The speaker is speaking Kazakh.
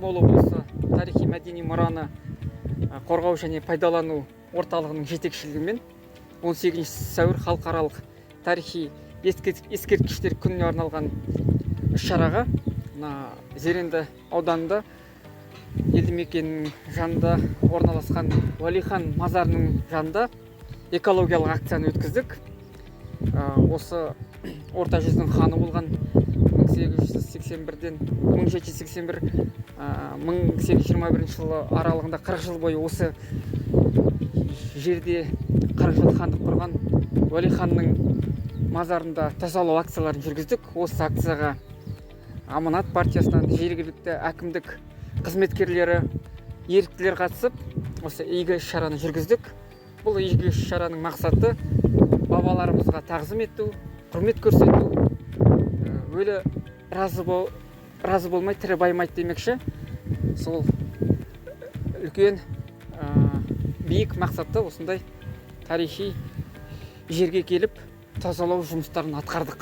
Ақмола облысы тарихи мәдени мұраны қорғау және пайдалану орталығының жетекшілігімен 18 сәуір халықаралық тарихи ескерткіштер күніне арналған іс-шараға Зеренді ауданында елді мекеннің жанында орналасқан Уәлихан мазарының жанында экологиялық акцияны өткіздік. Осы орта жүздің ханы болған 1881-ден 1781-1821 жылы аралығында 40 жыл бойы осы жерде 40 жыл хандық құрған Уәлиханның мазарында тазалау акцияларын жүргіздік. Осы акцияға Аманат партиясынан жергілікті әкімдік қызметкерлері, еріктілер қатысып, осы игі іс-шараны жүргіздік. Бұл игі іс-шараның мақсаты бабаларымызға тағзым ету, құрмет көрсету, өлі разы болмай, тірі баймайды демекші. Сол үлкен биік мақсатта осындай тарихи жерге келіп тазалау жұмыстарын атқардық.